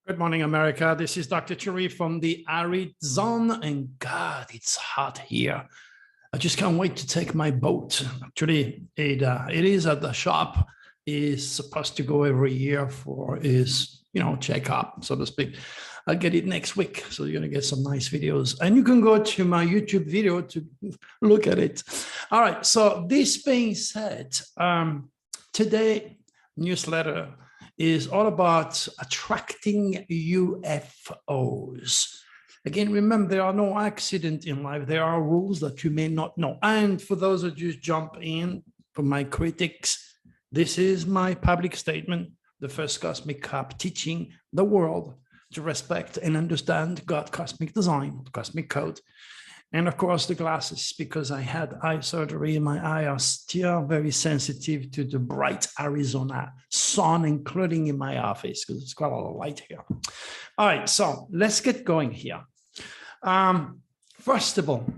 Good morning, America. This is Dr. Churi from the arid zone, and God, it's hot here. I just can't wait to take my boat. Actually, it is at the shop. Is supposed to go every year for his, checkup, so to speak. I'll get it next week, so you're gonna get some nice videos, and you can go to my YouTube video to look at it. All right. So this being said, today newsletter is all about attracting UFOs. Again, remember, there are no accidents in life. There are rules that you may not know. And for those that just jump in, for my critics, this is my public statement, the first cosmic cup teaching the world to respect and understand God's cosmic design, cosmic code. And of course, the glasses, because I had eye surgery, my eyes are still very sensitive to the bright Arizona sun, including in my office, because it's got a lot of light here. All right, so let's get going here. First of all,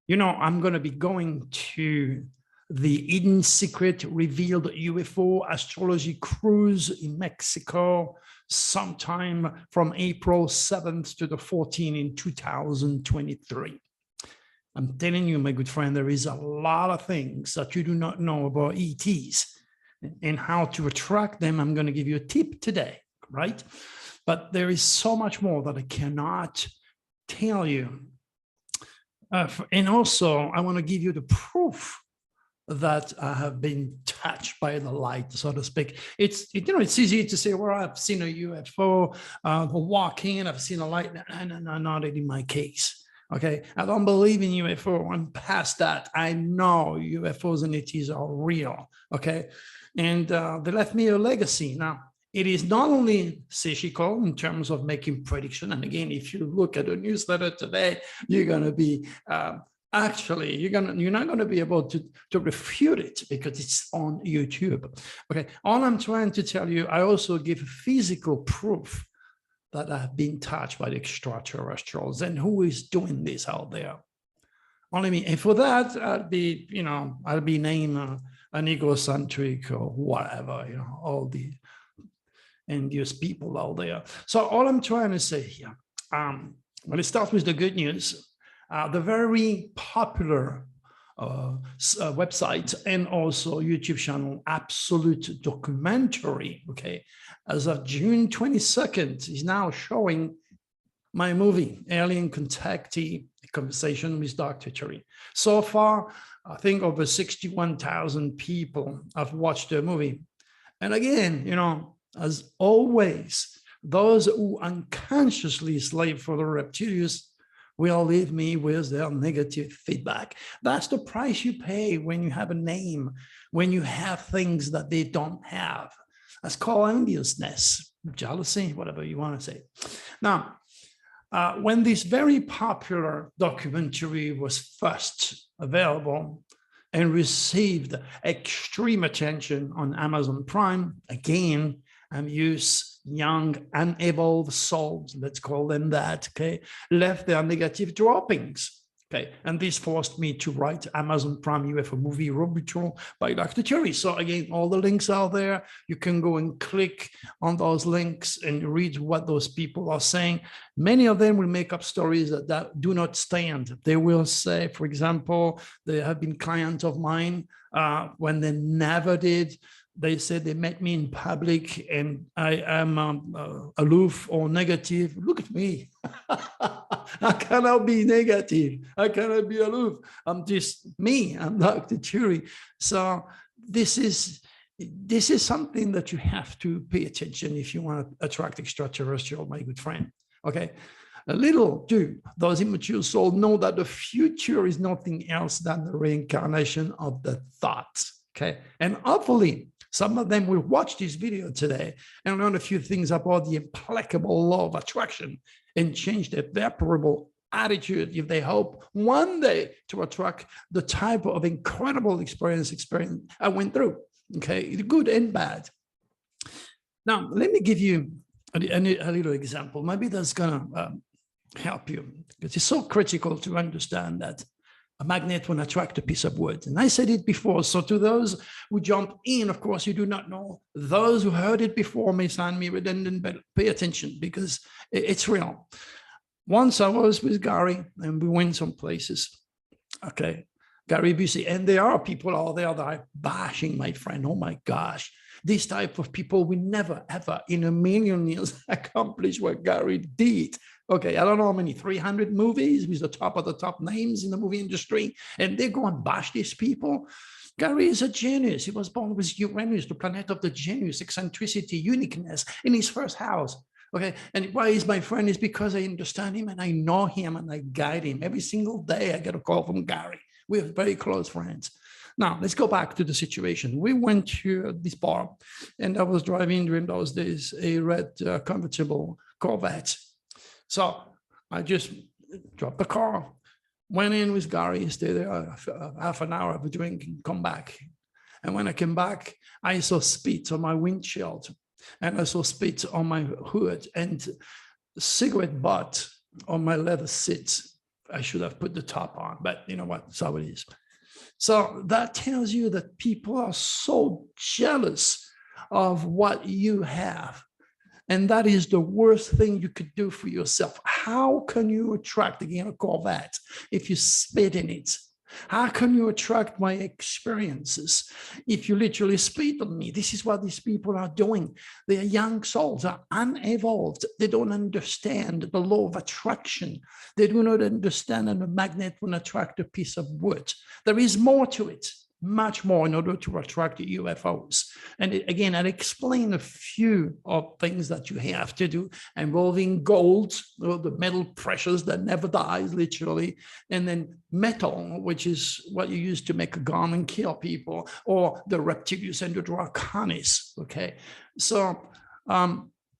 I'm going to be going to the Hidden Secret Revealed UFO Astrology Cruise in Mexico sometime from April 7th to the 14th in 2023. I'm telling you, my good friend, there is a lot of things that you do not know about ETs and how to attract them. I'm going to give you a tip today, right? But there is so much more that I cannot tell you. And also, I want to give you the proof that I have been touched by the light, so to speak. It's easy to say, well, I've seen a UFO, walking, I've seen a light. No, not in my case. Okay, I don't believe in UFO. I'm past that. I know UFOs and ETs are real. Okay, and they left me a legacy. Now, it is not only psychical in terms of making prediction. And again, if you look at the newsletter today, you're going to be actually, you're not going to be able to refute it because it's on YouTube. Okay, all I'm trying to tell you, I also give physical proof that I've been touched by the extraterrestrials. And who is doing this out there? Only me. And for that, I'll be named an egocentric or whatever, all the envious people out there. So all I'm trying to say here, let's start with the good news. The very popular website and also YouTube channel, Absolute Documentary, okay, as of June 22nd, is now showing my movie, Alien Contactee, Conversation with Dr. Churi. So far, I think over 61,000 people have watched the movie. And again, as always, those who unconsciously slave for the reptilians will leave me with their negative feedback. That's the price you pay when you have a name, when you have things that they don't have. That's called enviousness, jealousy, whatever you want to say. Now, when this very popular documentary was first available and received extreme attention on Amazon Prime, again, I'm used young, unable souls, let's call them that, okay, left their negative droppings, okay, and this forced me to write Amazon Prime UFO movie Robutual by Dr. Churi. So again, all the links are there. You can go and click on those links and read what those people are saying. Many of them will make up stories that do not stand. They will say, for example, they have been clients of mine when they never did. They said they met me in public and I am aloof or negative. Look at me. I cannot be negative. I cannot be aloof. I'm just me. I'm Dr. Churi. So this is something that you have to pay attention if you want to attract extraterrestrial, my good friend. Okay. A little do those immature souls know that the future is nothing else than the reincarnation of the thoughts. Okay. And hopefully, some of them will watch this video today and learn a few things about the implacable law of attraction and change their deplorable attitude if they hope one day to attract the type of incredible experience I went through, okay, good and bad. Now, let me give you a little example. Maybe that's going to help you because it's so critical to understand that a magnet will attract a piece of wood. And I said it before. So to those who jump in, of course, you do not know. Those who heard it before may sound me redundant, but pay attention because it's real. Once I was with Gary and we went some places. Okay, Gary Busey, and there are people out there that are bashing my friend. Oh my gosh, this type of people will never, ever in a million years accomplish what Gary did. Okay, I don't know how many, 300 movies with the top of the top names in the movie industry, and they go and bash these people. Gary is a genius. He was born with Uranus, the planet of the genius, eccentricity, uniqueness, in his first house. Okay, and why he's my friend is because I understand him and I know him and I guide him. Every single day I get a call from Gary. We're very close friends. Now, let's go back to the situation. We went to this bar and I was driving during those days a red convertible Corvette. So I just dropped the car, went in with Gary, stayed there half an hour, have a drink and come back. And when I came back, I saw spit on my windshield. And I saw spit on my hood and cigarette butt on my leather seat. I should have put the top on, but you know what? That's how it is. So that tells you that people are so jealous of what you have. And that is the worst thing you could do for yourself. How can you attract, again, a Corvette if you spit in it? How can you attract my experiences if you literally spit on me? This is what these people are doing. Their young souls are unevolved. They don't understand the law of attraction. They do not understand that a magnet will attract a piece of wood. There is more to it, much more, in order to attract the UFOs. And again, I'll explain a few of things that you have to do involving gold, or the metal precious that never dies, literally, and then metal, which is what you use to make a gun and kill people, or the reptilius and the draconis. Okay, so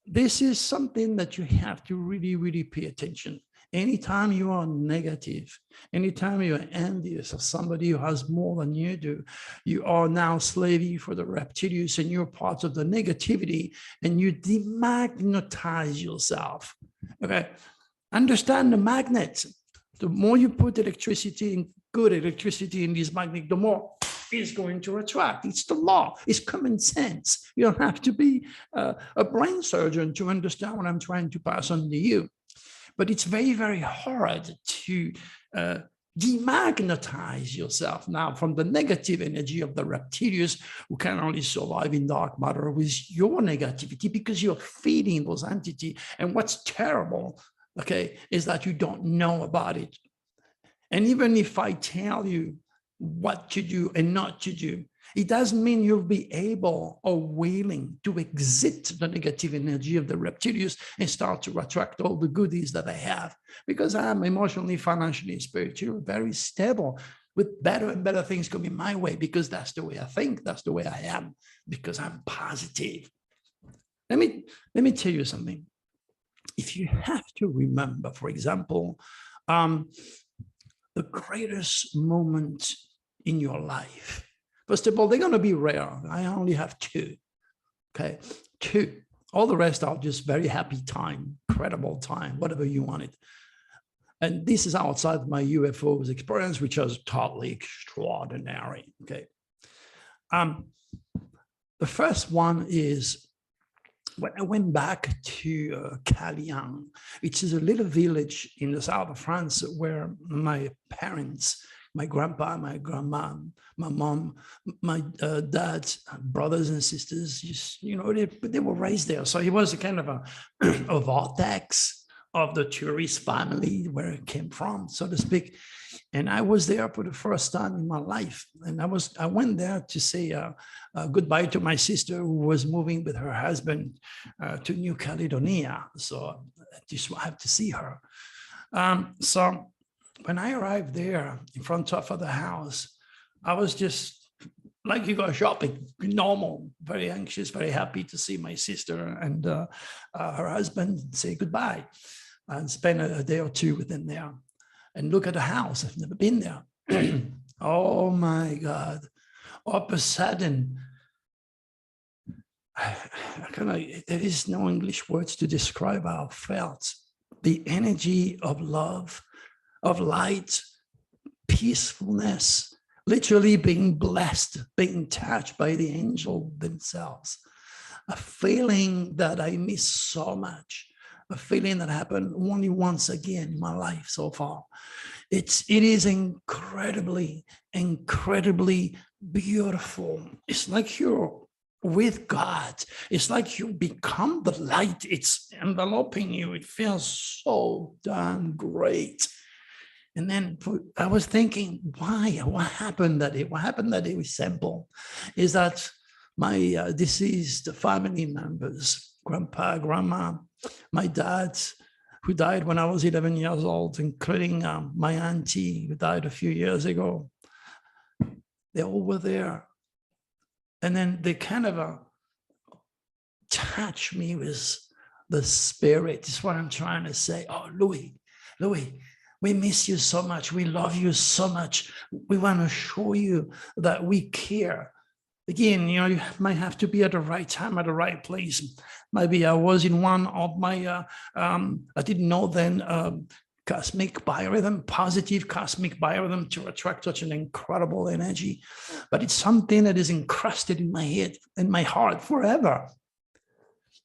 this is something that you have to really, really pay attention. Anytime you are negative, anytime you are envious of somebody who has more than you do, you are now slavey for the reptilius and you're part of the negativity and you demagnetize yourself. Okay, understand the magnet. The more you put electricity, good electricity in this magnet, the more it's going to attract. It's the law. It's common sense. You don't have to be a brain surgeon to understand what I'm trying to pass on to you. But it's very, very hard to demagnetize yourself now from the negative energy of the reptilians who can only survive in dark matter with your negativity because you're feeding those entities. And what's terrible, okay, is that you don't know about it. And even if I tell you what to do and not to do, it doesn't mean you'll be able or willing to exit the negative energy of the reptilians and start to attract all the goodies that I have, because I'm emotionally, financially, spiritually very stable, with better and better things coming my way, because that's the way I think, that's the way I am, because I'm positive. Let me tell you something. If you have to remember, for example, the greatest moment in your life. First of all, they're going to be rare. I only have two. Okay, two. All the rest are just very happy time, incredible time, whatever you wanted. And this is outside my UFOs experience, which was totally extraordinary. Okay. The first one is when I went back to Calian, which is a little village in the south of France where my parents, my grandpa, my grandma, my mom, my dad, brothers and sisters, just, you know, they were raised there. So it was a kind of a vortex of the tourist family where it came from, so to speak. And I was there for the first time in my life. And I went there to say goodbye to my sister who was moving with her husband to New Caledonia. So I just have to see her. So when I arrived there in front of the house, I was just like you go shopping, normal, very anxious, very happy to see my sister and her husband, say goodbye and spend a day or two with them there and look at the house. I've never been there. Oh my God. All of a sudden, there is no English words to describe how I felt. The energy of love, of light, peacefulness, literally being blessed, being touched by the angel themselves. A feeling that I miss so much, a feeling that happened only once again in my life so far. It is incredibly, incredibly beautiful. It's like you're with God. It's like you become the light. It's enveloping you. It feels so darn great. And then I was thinking, why? What happened that day? What happened that day was simple. Is that my deceased family members, grandpa, grandma, my dad, who died when I was 11 years old, including my auntie, who died a few years ago, they all were there. And then they kind of touch me with the spirit. Is what I'm trying to say. Oh, Louis, we miss you so much. We love you so much. We want to show you that we care. Again, you might have to be at the right time, at the right place. Maybe I was in one of my, I didn't know then, cosmic biorhythm, positive cosmic biorhythm to attract such an incredible energy. But it's something that is encrusted in my head, in my heart forever.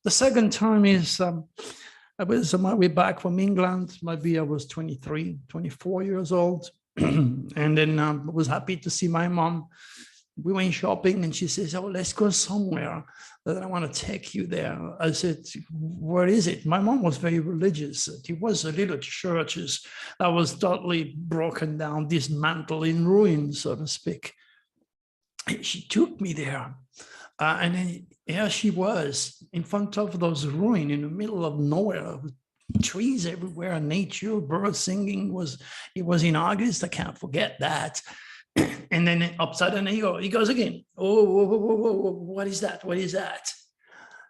The second time is, I was on my way back from England. Maybe I was 23, 24 years old. And then I was happy to see my mom. We went shopping and she says, oh, let's go somewhere that I want to take you there. I said, where is it? My mom was very religious. It was a little church that was totally broken down, dismantled, in ruins, so to speak. And she took me there. And then here she was in front of those ruins in the middle of nowhere, with trees everywhere, nature, birds singing. It was in August. I can't forget that. And then upside down, he goes again. Oh, whoa, whoa, whoa, whoa, what is that? What is that?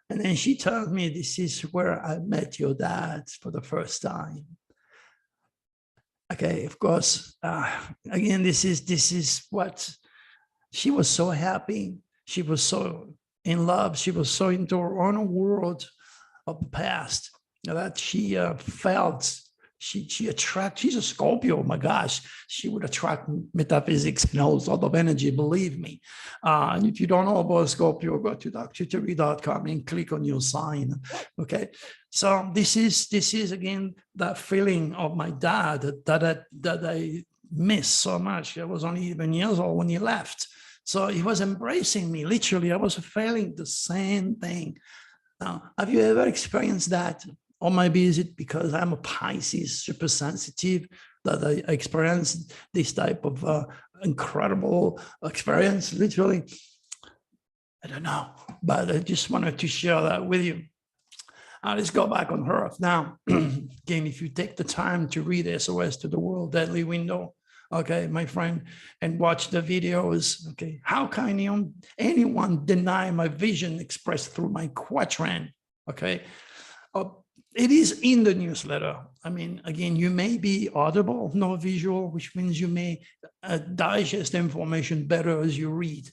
And then she tells me, this is where I met your dad for the first time. Okay, of course. Again, this is what she was so happy. She was so in love. She was so into her own world of the past that she felt. She attracts, she's a Scorpio, my gosh, she would attract metaphysics and all sort of energy, believe me. And if you don't know about Scorpio, go to drtutori.com and click on your sign, okay? So this is again, that feeling of my dad that I miss so much. I was only 11 years old when he left. So he was embracing me, literally. I was feeling the same thing. Now, have you ever experienced that? Or maybe is it because I'm a Pisces, super sensitive, that I experienced this type of incredible experience, literally? I don't know, but I just wanted to share that with you. Let's go back on Earth now. Again, if you take the time to read SOS to the World Deadly Window, okay, my friend, and watch the videos, okay, how can anyone deny my vision expressed through my quatrain, okay? It is in the newsletter. I mean, again, you may be audible, no visual, which means you may digest information better as you read.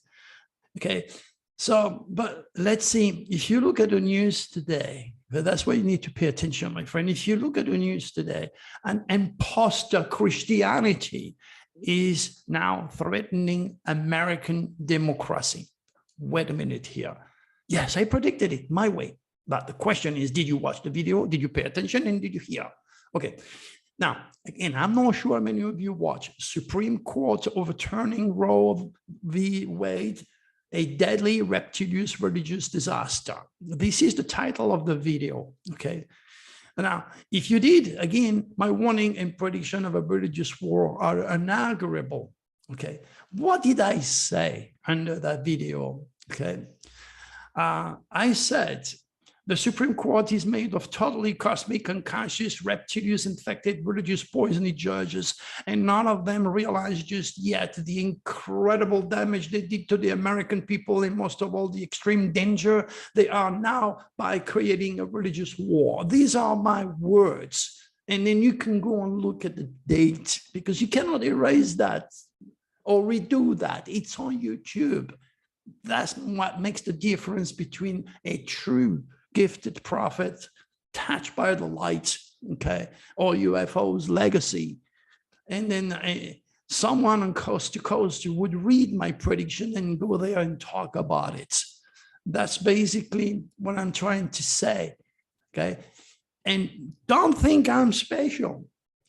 Okay, so, but let's see, if you look at the news today, that's why you need to pay attention, my friend. If you look at the news today, an imposter Christianity is now threatening American democracy. Wait a minute here. Yes, I predicted it my way. But the question is, did you watch the video? Did you pay attention? And did you hear? Okay. Now, again, I'm not sure many of you watch Supreme Court overturning Roe v. Wade, a deadly reptilian religious disaster. This is the title of the video. Okay. Now, if you did, again, my warning and prediction of a religious war are inaugural. Okay. What did I say under that video? Okay. I said, the Supreme Court is made of totally cosmic, unconscious, reptilian, infected, religious, poisoned judges, and none of them realize just yet the incredible damage they did to the American people, and most of all, the extreme danger they are now by creating a religious war. These are my words. And then you can go and look at the date, because you cannot erase that or redo that. It's on YouTube. That's what makes the difference between a true gifted prophet touched by the light, okay, or UFOs legacy. And then someone on coast to coast would read my prediction and go there and talk about it. That's basically what I'm trying to say, okay? And don't think I'm special.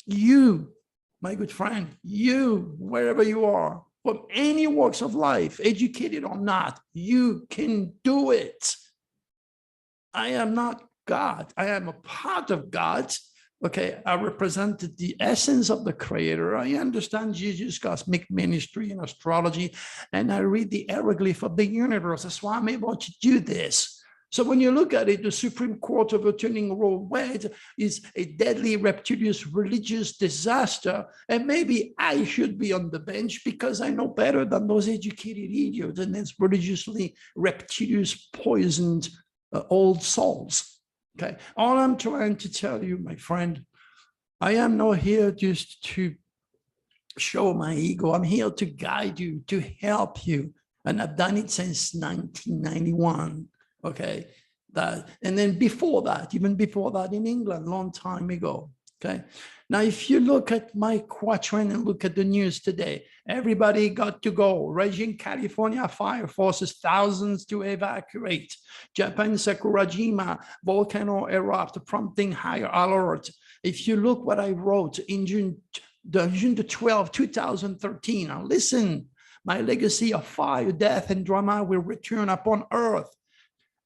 You, my good friend, you, wherever you are, from any walks of life, educated or not, you can do it. I am not God. I am a part of God. Okay, I represented the essence of the creator. I understand Jesus' cosmic ministry and astrology, and I read the hieroglyph of the universe. That's why I'm able to do this. So when you look at it, the Supreme Court overturning Roe Wade is a deadly reptilian religious disaster. And maybe I should be on the bench because I know better than those educated idiots and these religiously reptilian poisoned old souls. Okay, all I'm trying to tell you, my friend, I am not here just to show my ego. I'm here to guide you, to help you. And I've done it since 1991. Okay, and then before that, even before that in England, long time ago. Okay, now if you look at my quatrain and look at the news today, everybody got to go. Raging California fire forces thousands to evacuate. Japan Sakurajima volcano erupt, prompting higher alert. If you look what I wrote in June the 12th, 2013, now listen, my legacy of fire, death, and drama will return upon Earth.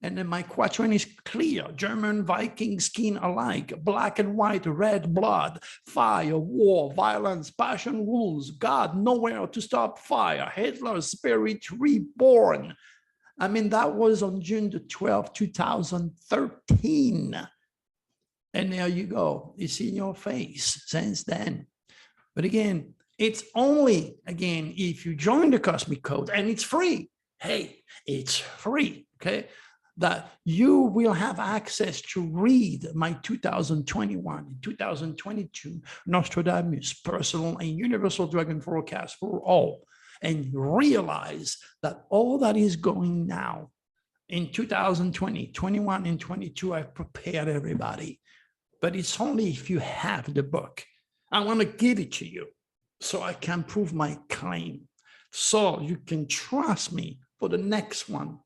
And then my quatrain is clear: German, Viking, skin alike, black and white, red blood, fire, war, violence, passion rules, God nowhere to stop fire, Hitler's spirit reborn. I mean, that was on June the 12th, 2013. And there you go, it's in your face since then. But again, it's only, again, if you join the Cosmic Code, and it's free. Hey, it's free, okay? That you will have access to read my 2021, 2022 Nostradamus personal and universal dragon forecast for all, and realize that all that is going now in 2020, 21, and 22, I've prepared everybody. But it's only if you have the book. I want to give it to you so I can prove my claim, so you can trust me for the next one.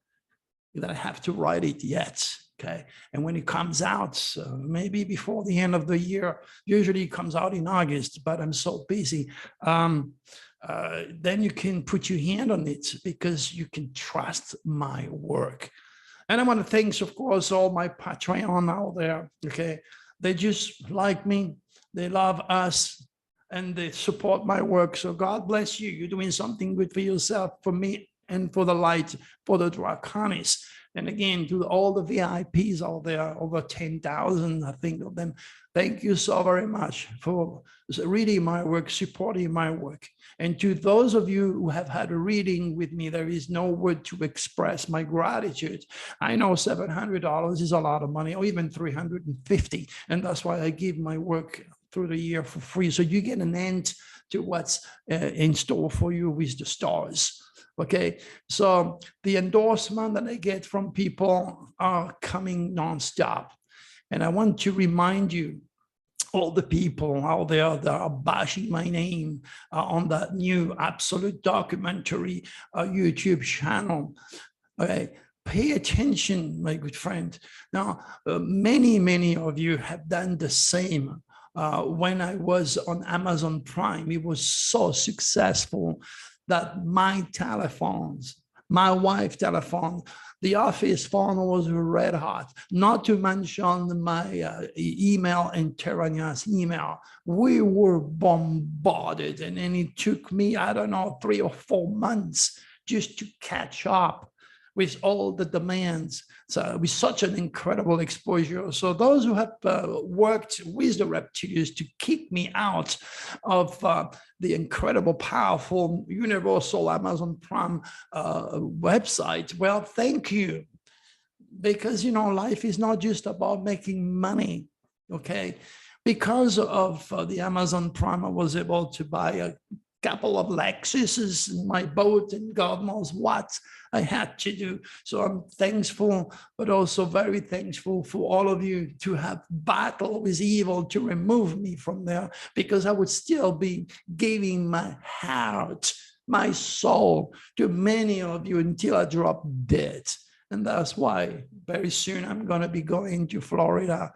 That I have to write it yet, okay? And when it comes out, maybe before the end of the year, usually it comes out in August, but I'm so busy. Then you can put your hand on it because you can trust my work. And I want to thank, of course, all my Patreon out there, okay? They just like me, they love us, and they support my work. So God bless you. You're doing something good for yourself, for me, and for the light, for the Draconis. And again, to all the VIPs out there, over 10,000, I think of them. Thank you so very much for reading my work, supporting my work. And to those of you who have had a reading with me, there is no word to express my gratitude. I know $700 is a lot of money, or even $350. And that's why I give my work through the year for free. So you get an end to what's in store for you with the stars. Okay, so the endorsement that I get from people are coming nonstop. And I want to remind you, all the people out there that are bashing my name on that new Absolute documentary YouTube channel, okay, pay attention, my good friend. Now, many of you have done the same. When I was on Amazon Prime, it was so successful that my telephones, my wife's telephone, the office phone was red hot, not to mention my email and Terania's email. We were bombarded, and then it took me, I don't know, 3 or 4 months just to catch up with all the demands. So with such an incredible exposure. So those who have worked with the reptilians to keep me out of the incredible, powerful, universal Amazon Prime website, well, thank you. Because, you know, life is not just about making money, okay? Because of the Amazon Prime, I was able to buy couple of Lexuses in my boat, and God knows what I had to do. So I'm thankful, but also very thankful for all of you to have battled with evil to remove me from there, because I would still be giving my heart, my soul to many of you until I drop dead. And that's why very soon I'm going to be going to Florida,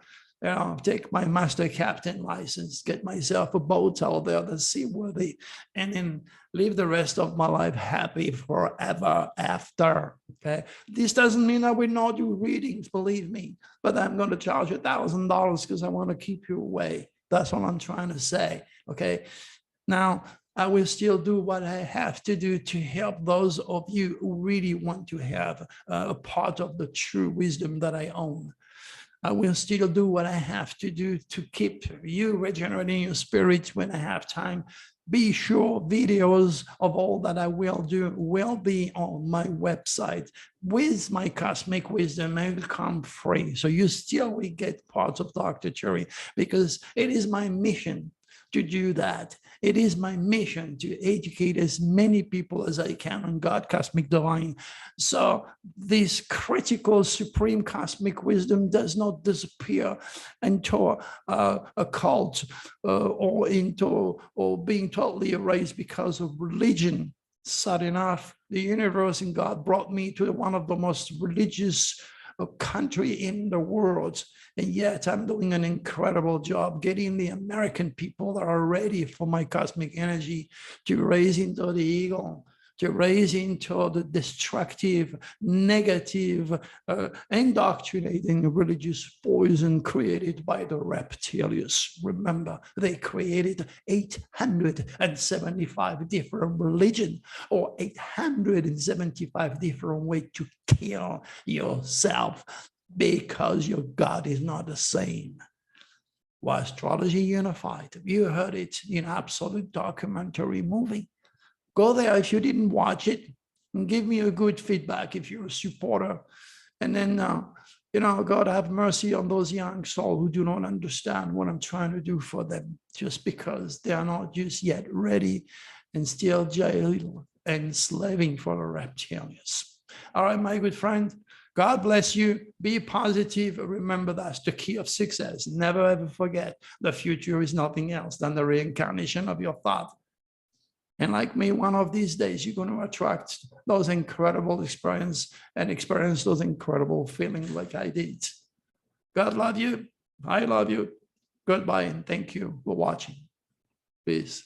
take my master captain license, get myself a boat out there that's seaworthy, and then live the rest of my life happy forever after. Okay, this doesn't mean I will not do readings, believe me, but I'm going to charge $1,000 because I want to keep you away. That's what I'm trying to say. Okay, now I will still do what I have to do to help those of you who really want to have a part of the true wisdom that I own. I will still do what I have to do to keep you regenerating your spirit when I have time. Be sure videos of all that I will do will be on my website with my cosmic wisdom. It will come free. So you still will get parts of Dr. Cherry, because it is my mission to do that. It is my mission to educate as many people as I can on God, cosmic divine. So this critical supreme cosmic wisdom does not disappear into a cult or being totally erased because of religion. Sad enough, the universe and God brought me to one of the most religious country in the world, and yet I'm doing an incredible job getting the American people that are ready for my cosmic energy to raise into the eagle, to raise into the destructive, negative, indoctrinating religious poison created by the reptilians. Remember, they created 875 different religions, or 875 different ways to kill yourself, because your God is not the same. Well, Astrology Unified, you heard it in absolute documentary movie. Go there if you didn't watch it, and give me a good feedback if you're a supporter. And then, God have mercy on those young souls who do not understand what I'm trying to do for them, just because they are not just yet ready and still jailed and slaving for the reptilians. All right, my good friend, God bless you. Be positive. Remember, that's the key of success. Never ever forget, the future is nothing else than the reincarnation of your thought. And like me, one of these days, you're going to attract those incredible experience and experience those incredible feelings like I did. God love you. I love you. Goodbye, and thank you for watching. Peace.